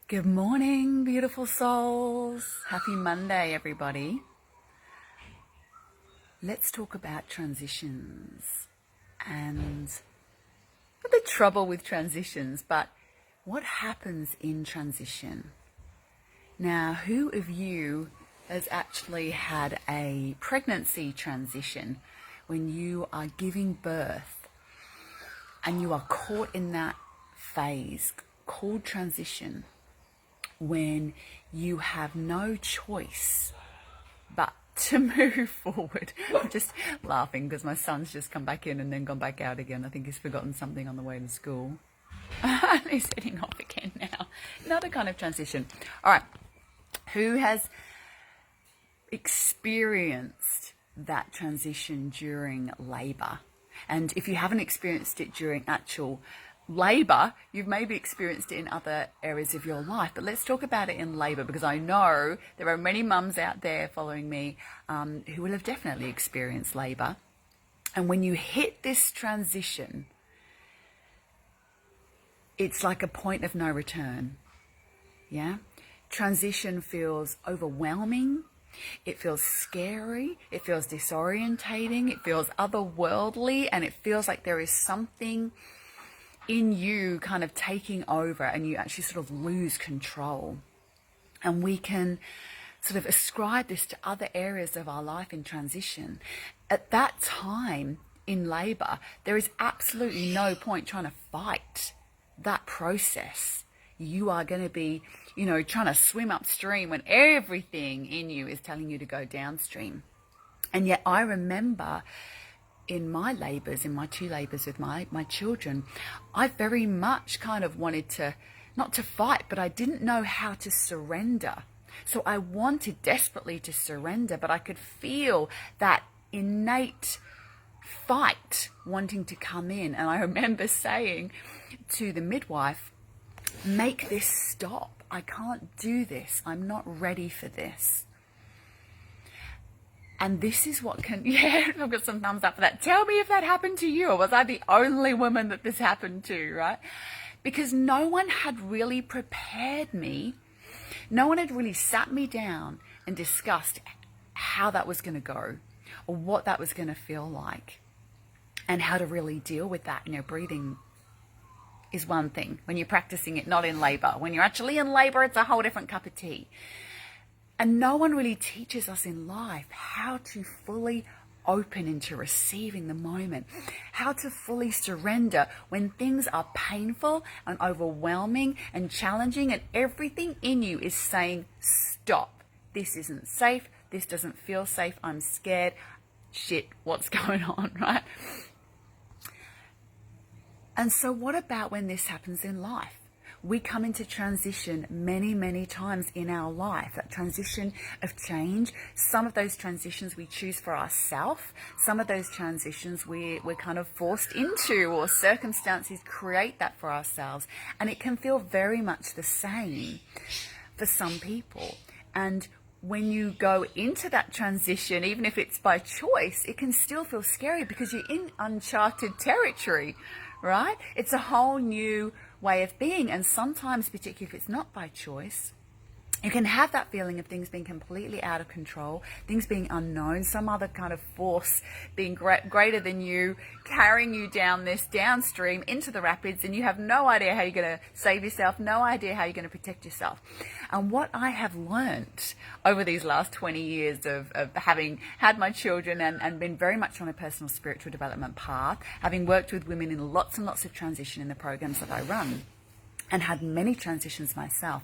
Good morning, beautiful souls. Happy Monday, everybody. Let's talk about transitions and not the trouble with transitions, but what happens in transition. Now, who of you has actually had a pregnancy transition when you are giving birth and you are caught in that phase called transition, when you have no choice but to move forward? I'm just laughing because my son's just come back in and then gone back out again. I think he's forgotten something on the way to school. He's heading off again now. Another kind of transition. All right. Who has experienced that transition during labor? And if you haven't experienced it during actual labor, you've maybe experienced it in other areas of your life, but let's talk about it in labor, because I know there are many mums out there following me who will have definitely experienced labor. And when you hit this transition, it's like a point of no return. Yeah, transition feels overwhelming. It feels scary. It feels disorientating. It feels otherworldly, and it feels like there is something in you kind of taking over, and you actually sort of lose control. And we can sort of ascribe this to other areas of our life in transition. At that time in labor, there is absolutely no point trying to fight that process. You are going to be, trying to swim upstream when everything in you is telling you to go downstream. And yet I remember in my labors, in my two labors with my children, I very much kind of wanted to, not to fight, but I didn't know how to surrender. So I wanted desperately to surrender, but I could feel that innate fight wanting to come in. And I remember saying to the midwife, make this stop. I can't do this. I'm not ready for this. And this is what can, I've got some thumbs up for that. Tell me if that happened to you, or was I the only woman that this happened to, right? Because no one had really prepared me. No one had really sat me down and discussed how that was going to go, or what that was going to feel like, and how to really deal with that. Breathing is one thing when you're practicing it, not in labor. When you're actually in labor, it's a whole different cup of tea. And no one really teaches us in life how to fully open into receiving the moment, how to fully surrender when things are painful and overwhelming and challenging, and everything in you is saying, stop, this isn't safe, this doesn't feel safe, I'm scared, shit, what's going on, right? And so what about when this happens in life? We come into transition many, many times in our life, that transition of change. Some of those transitions we choose for ourselves. Some of those transitions we're kind of forced into, or circumstances create that for ourselves. And it can feel very much the same for some people. And when you go into that transition, even if it's by choice, it can still feel scary because you're in uncharted territory, right? It's a whole new way of being. And sometimes, particularly if it's not by choice, you can have that feeling of things being completely out of control, things being unknown, some other kind of force being greater than you, carrying you down this downstream into the rapids, and you have no idea how you're going to save yourself, no idea how you're going to protect yourself. And what I have learnt over these last 20 years of having had my children and been very much on a personal spiritual development path, having worked with women in lots and lots of transition in the programs that I run, and had many transitions myself,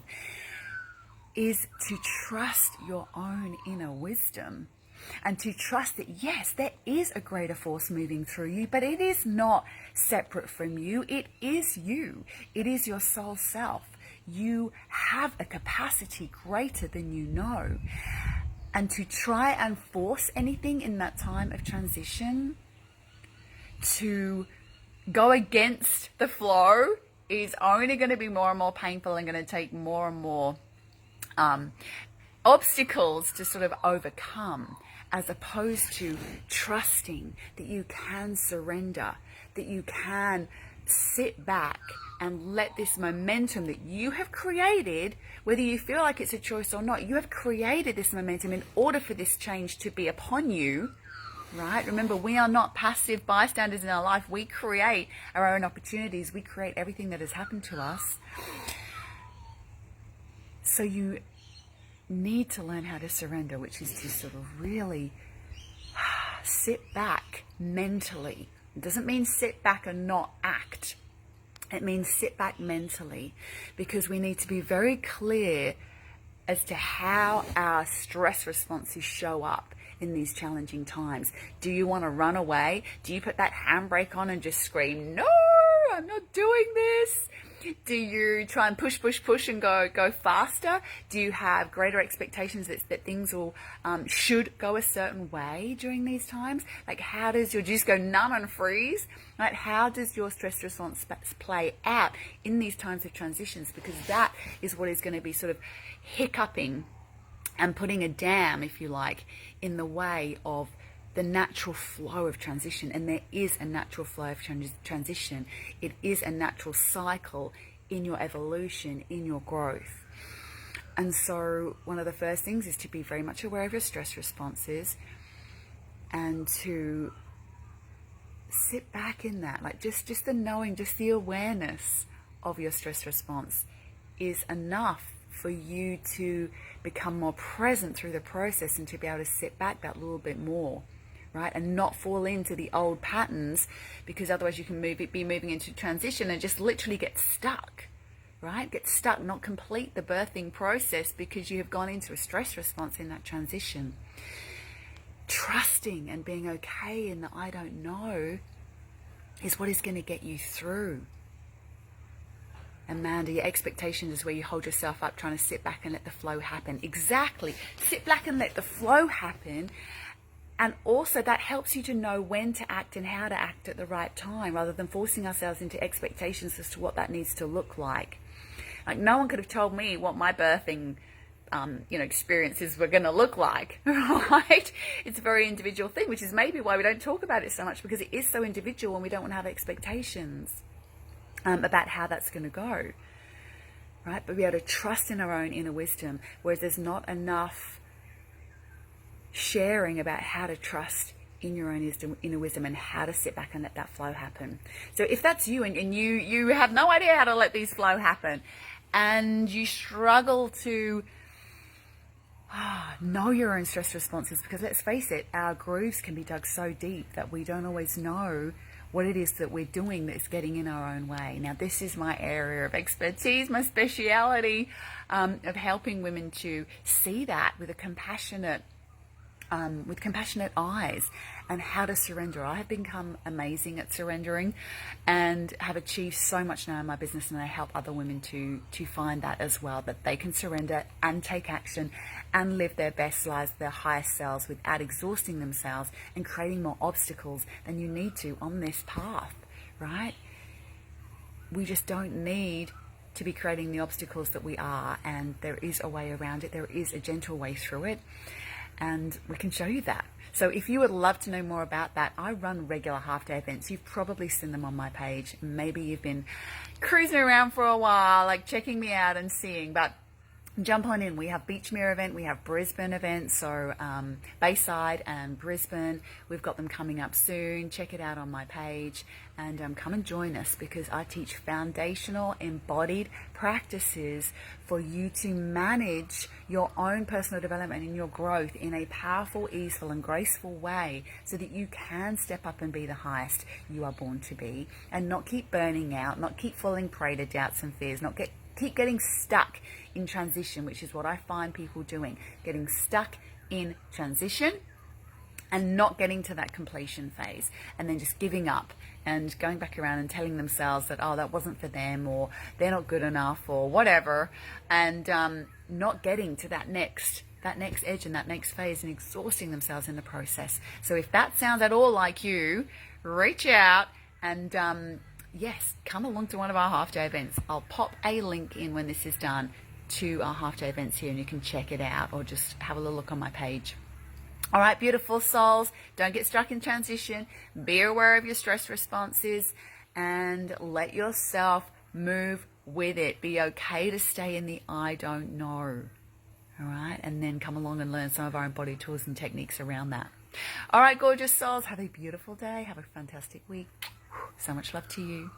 is to trust your own inner wisdom, and to trust that, yes, there is a greater force moving through you, but it is not separate from you. It is you. It is your soul self. You have a capacity greater than you know. And to try and force anything in that time of transition, to go against the flow, is only going to be more and more painful and going to take more and more obstacles to sort of overcome, as opposed to trusting that you can surrender, that you can sit back and let this momentum that you have created, whether you feel like it's a choice or not, you have created this momentum in order for this change to be upon you, right? Remember, we are not passive bystanders in our life. We create our own opportunities. We create everything that has happened to us. So you need to learn how to surrender, which is to sort of really sit back mentally. It doesn't mean sit back and not act. It means sit back mentally, because we need to be very clear as to how our stress responses show up in these challenging times. Do you want to run away? Do you put that handbrake on and just scream, no, I'm not doing this? Do you try and push and go faster? Do you have greater expectations that things will should go a certain way during these times? Like, how does your juice go numb and freeze? Right? How does your stress response play out in these times of transitions? Because that is what is going to be sort of hiccuping and putting a dam, if you like, in the way of the natural flow of transition. And there is a natural flow of transition. It is a natural cycle in your evolution, in your growth. And so one of the first things is to be very much aware of your stress responses, and to sit back in that, like just the knowing, just the awareness of your stress response is enough for you to become more present through the process, and to be able to sit back that little bit more, right? And not fall into the old patterns, because otherwise you can be moving into transition and just literally get stuck, right? Get stuck, not complete the birthing process because you have gone into a stress response in that transition. Trusting and being okay in the I don't know is what is going to get you through. Amanda, your expectation is where you hold yourself up trying to sit back and let the flow happen. Exactly. Sit back and let the flow happen. And also that helps you to know when to act and how to act at the right time, rather than forcing ourselves into expectations as to what that needs to look like. Like, no one could have told me what my birthing experiences were going to look like, right? It's a very individual thing, which is maybe why we don't talk about it so much, because it is so individual and we don't want to have expectations about how that's going to go, right? But we are to trust in our own inner wisdom, whereas there's not enough sharing about how to trust in your own inner wisdom and how to sit back and let that flow happen. So if that's you, and you have no idea how to let these flow happen, and you struggle to know your own stress responses, because let's face it, our grooves can be dug so deep that we don't always know what it is that we're doing that's getting in our own way. Now, this is my area of expertise, my speciality, of helping women to see that with compassionate eyes, and how to surrender. I have become amazing at surrendering and have achieved so much now in my business, and I help other women to find that as well, that they can surrender and take action and live their best lives, their highest selves, without exhausting themselves and creating more obstacles than you need to on this path, right? We just don't need to be creating the obstacles that we are, and there is a way around it. There is a gentle way through it, and we can show you that. So if you would love to know more about that, I run regular half-day events. You've probably seen them on my page. Maybe you've been cruising around for a while, like checking me out and seeing, but jump on in. We have Beachmere event, we have Brisbane events, so Bayside and Brisbane, we've got them coming up soon. Check it out on my page, and come and join us, because I teach foundational embodied practices for you to manage your own personal development and your growth in a powerful, easeful and graceful way, so that you can step up and be the highest you are born to be, and not keep burning out, not keep falling prey to doubts and fears, not keep getting stuck in transition, which is what I find people doing, getting stuck in transition and not getting to that completion phase, and then just giving up and going back around and telling themselves that, oh, that wasn't for them, or they're not good enough, or whatever, and not getting to that next edge and that next phase, and exhausting themselves in the process. So if that sounds at all like you, reach out and yes, come along to one of our half-day events. I'll pop a link in when this is done to our half-day events here, and you can check it out, or just have a little look on my page. All right, beautiful souls, don't get stuck in transition. Be aware of your stress responses, and let yourself Move with it. Be okay to stay in the I don't know. All right. And then come along and learn some of our embodied tools and techniques around that. All right, gorgeous souls. Have a beautiful day. Have a fantastic week. So much love to you.